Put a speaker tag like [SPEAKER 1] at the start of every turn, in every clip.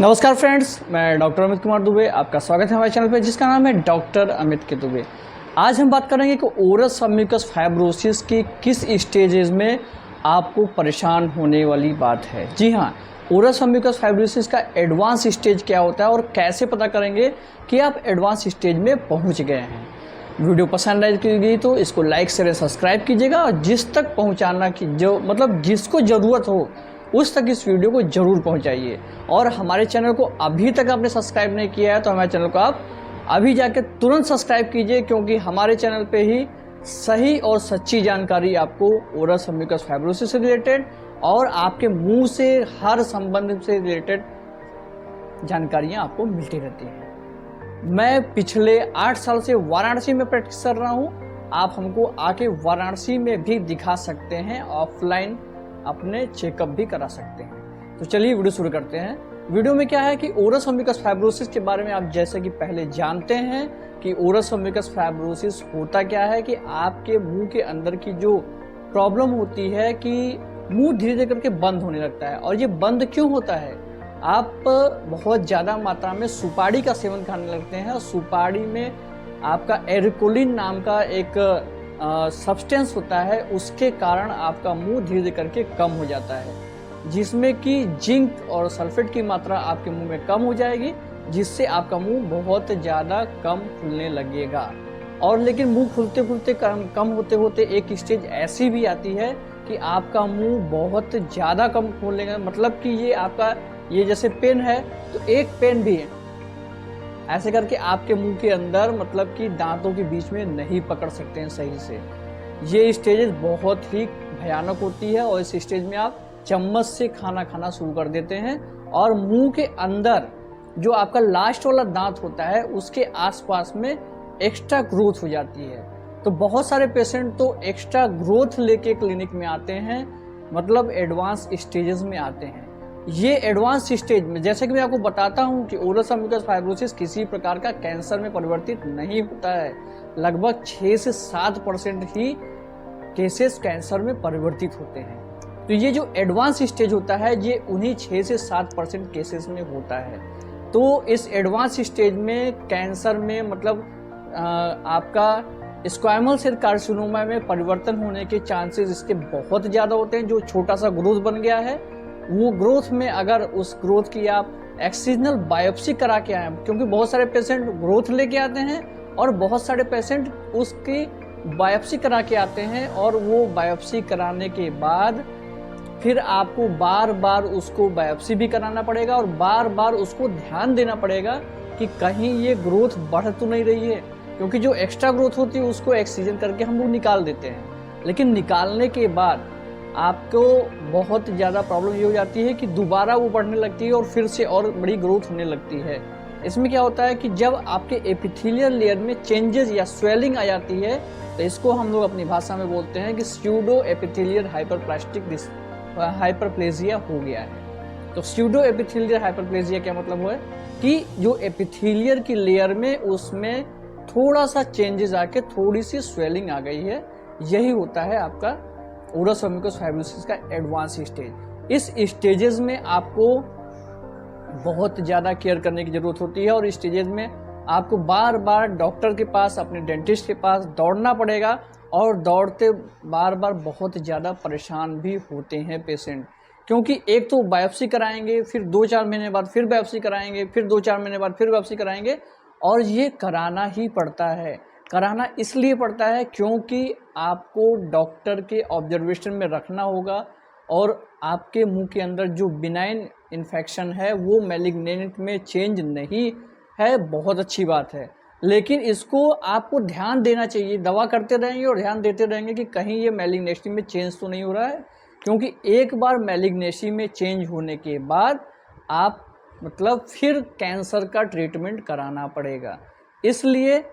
[SPEAKER 1] नमस्कार फ्रेंड्स, मैं डॉक्टर अमित कुमार दुबे। आपका स्वागत है हमारे चैनल पे जिसका नाम है डॉक्टर अमित के दुबे। आज हम बात करेंगे कि ओरस सम्यूकस फाइब्रोसिस की किस स्टेजेस में आपको परेशान होने वाली बात है। जी हाँ, ओरस सम्यूकस फाइब्रोसिस का एडवांस स्टेज क्या होता है और कैसे पता करेंगे कि आप एडवांस स्टेज में पहुँच गए हैं। वीडियो पसंद आएगी तो इसको लाइक शेयर सब्सक्राइब कीजिएगा और जिस तक पहुँचाना की जिसको ज़रूरत हो उस तक इस वीडियो को जरूर पहुंचाइए। और हमारे चैनल को अभी तक आपने सब्सक्राइब नहीं किया है तो हमारे चैनल को आप अभी जाके तुरंत सब्सक्राइब कीजिए, क्योंकि हमारे चैनल पे ही सही और सच्ची जानकारी आपको ओरस सम्यूकस फाइब्रोसिस से रिलेटेड और आपके मुंह से हर संबंध से रिलेटेड जानकारियां आपको मिलती रहती हैं। मैं पिछले 8 साल से वाराणसी में प्रैक्टिस कर रहा हूँ। आप हमको आके वाराणसी में भी दिखा सकते हैं, ऑफलाइन अपने चेकअप भी करा सकते हैं। तो चलिए वीडियो शुरू करते हैं। वीडियो में क्या है कि ओरस सम्यूकस फाइब्रोसिस के बारे में आप जैसे कि पहले जानते हैं कि ओरस सम्यूकस फाइब्रोसिस होता क्या है कि आपके मुंह के अंदर की जो प्रॉब्लम होती है कि मुंह धीरे धीरे करके बंद होने लगता है। और ये बंद क्यों होता है? आप बहुत ज़्यादा मात्रा में सुपारी का सेवन करने लगते हैं और सुपारी में आपका एरिकोलिन नाम का एक सब्सटेंस होता है, उसके कारण आपका मुंह धीरे धीरे करके कम हो जाता है, जिसमें कि जिंक और सल्फेट की मात्रा आपके मुंह में कम हो जाएगी, जिससे आपका मुंह बहुत ज़्यादा कम खुलने लगेगा। और लेकिन मुंह खुलते खुलते कम होते होते एक स्टेज ऐसी भी आती है कि आपका मुंह बहुत ज़्यादा कम खोलने, मतलब कि ये जैसे पेन है तो एक पेन भी है ऐसे करके आपके मुंह के अंदर, मतलब कि दांतों के बीच में नहीं पकड़ सकते हैं सही से। ये स्टेजेस बहुत ही भयानक होती है और इस स्टेज में आप चम्मच से खाना खाना शुरू कर देते हैं और मुंह के अंदर जो आपका लास्ट वाला दांत होता है उसके आसपास में एक्स्ट्रा ग्रोथ हो जाती है। तो बहुत सारे पेशेंट तो एक्स्ट्रा ग्रोथ लेके क्लिनिक में आते हैं, मतलब एडवांस स्टेजेस में आते हैं। ये एडवांस स्टेज में, जैसे कि मैं आपको बताता हूं कि ओरस सम्यूकस फाइब्रोसिस किसी प्रकार का कैंसर में परिवर्तित नहीं होता है। लगभग 6 से 7% ही केसेस कैंसर में परिवर्तित होते हैं। तो ये जो एडवांस स्टेज होता है ये उन्हीं 6 से 7% केसेस में होता है। तो इस एडवांस स्टेज में कैंसर में मतलब आपका स्क्वामोस सेल कार्सिनोमा में परिवर्तन होने के चांसेस इसके बहुत ज़्यादा होते हैं। जो छोटा सा ग्रोथ बन गया है वो ग्रोथ में अगर उस ग्रोथ की आप एक्सिजनल बायोप्सी करा के आए, क्योंकि बहुत सारे पेशेंट ग्रोथ लेके आते हैं और बहुत सारे पेशेंट उसकी बायोप्सी करा के आते हैं, और वो बायोप्सी कराने के बाद फिर आपको बार बार उसको बायोप्सी भी कराना पड़ेगा और बार बार उसको ध्यान देना पड़ेगा कि कहीं ये ग्रोथ बढ़ तो नहीं रही है, क्योंकि जो एक्स्ट्रा ग्रोथ होती है उसको एक्सीजन करके हम लोग निकाल देते हैं। लेकिन निकालने के बाद आपको बहुत ज़्यादा प्रॉब्लम ये हो जाती है कि दोबारा वो बढ़ने लगती है और फिर से और बड़ी ग्रोथ होने लगती है। इसमें क्या होता है कि जब आपके एपिथेलियल लेयर में चेंजेस या स्वेलिंग आ जाती है तो इसको हम लोग अपनी भाषा में बोलते हैं कि स्यूडो एपिथेलियल हाइपरप्लेजिया हो गया है। तो स्यूडो एपिथेलियल हाइपरप्लेजिया क्या मतलब है कि जो एपिथेलियल की लेयर में उसमें थोड़ा सा चेंजेस आके थोड़ी सी स्वेलिंग आ गई है। यही होता है आपका ओरस सम्यूकस फाइब्रोसिस का एडवांस स्टेज। इस स्टेजेस में आपको बहुत ज़्यादा केयर करने की ज़रूरत होती है और इस स्टेजेस में आपको बार बार डॉक्टर के पास, अपने डेंटिस्ट के पास दौड़ना पड़ेगा और दौड़ते बार बार बहुत ज़्यादा परेशान भी होते हैं पेशेंट, क्योंकि एक तो बायोप्सी कराएंगे, फिर 2-4 महीने बाद फिर बायोप्सी कराएंगे, फिर 2-4 महीने बाद फिर बायोप्सी कराएंगे, और ये कराना ही पड़ता है। कराना इसलिए पड़ता है क्योंकि आपको डॉक्टर के ऑब्जर्वेशन में रखना होगा और आपके मुंह के अंदर जो बिनाइन इन्फेक्शन है वो मैलिग्नेंट में चेंज नहीं है। बहुत अच्छी बात है, लेकिन इसको आपको ध्यान देना चाहिए। दवा करते रहेंगे और ध्यान देते रहेंगे कि कहीं ये मैलिग्नेसी में चेंज तो नहीं हो रहा है, क्योंकि एक बार मैलिग्नेसी में चेंज होने के बाद आप मतलब फिर कैंसर का ट्रीटमेंट कराना पड़ेगा। इसलिए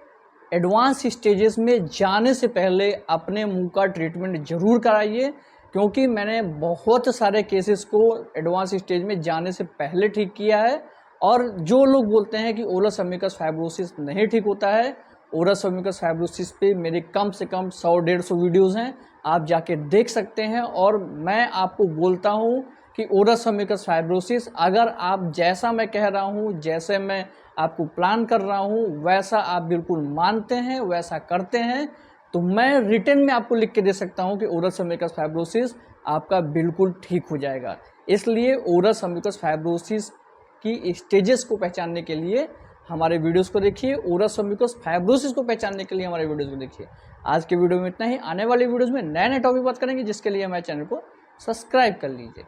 [SPEAKER 1] एडवांस स्टेजेस में जाने से पहले अपने मुंह का ट्रीटमेंट जरूर कराइए, क्योंकि मैंने बहुत सारे केसेस को एडवांस स्टेज में जाने से पहले ठीक किया है। और जो लोग बोलते हैं कि ओरस सम्यूकस फाइब्रोसिस नहीं ठीक होता है, ओरस सम्यूकस फाइब्रोसिस पे मेरे कम से कम 100-150 वीडियोज़ हैं, आप जाके देख सकते हैं। और मैं आपको बोलता हूँ कि ओरस म्यूकस फाइब्रोसिस, अगर आप जैसा मैं कह रहा हूँ, जैसे मैं आपको प्लान कर रहा हूँ, वैसा आप बिल्कुल मानते हैं, वैसा करते हैं, तो मैं रिटन में आपको लिख के दे सकता हूँ कि ओरस म्यूकस फाइब्रोसिस आपका बिल्कुल ठीक हो जाएगा। इसलिए ओरस म्यूकस फाइब्रोसिस की स्टेजेस को पहचानने के लिए हमारे वीडियोस को देखिए, ओरस म्यूकस फाइब्रोसिस को पहचानने के लिए हमारे वीडियोस को देखिए। आज के वीडियो में इतना ही। आने वाली वीडियोस में नए नए टॉपिक बात करेंगे, जिसके लिए हमारे चैनल को सब्सक्राइब कर लीजिए।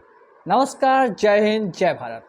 [SPEAKER 1] नमस्कार, जय हिंद, जय भारत।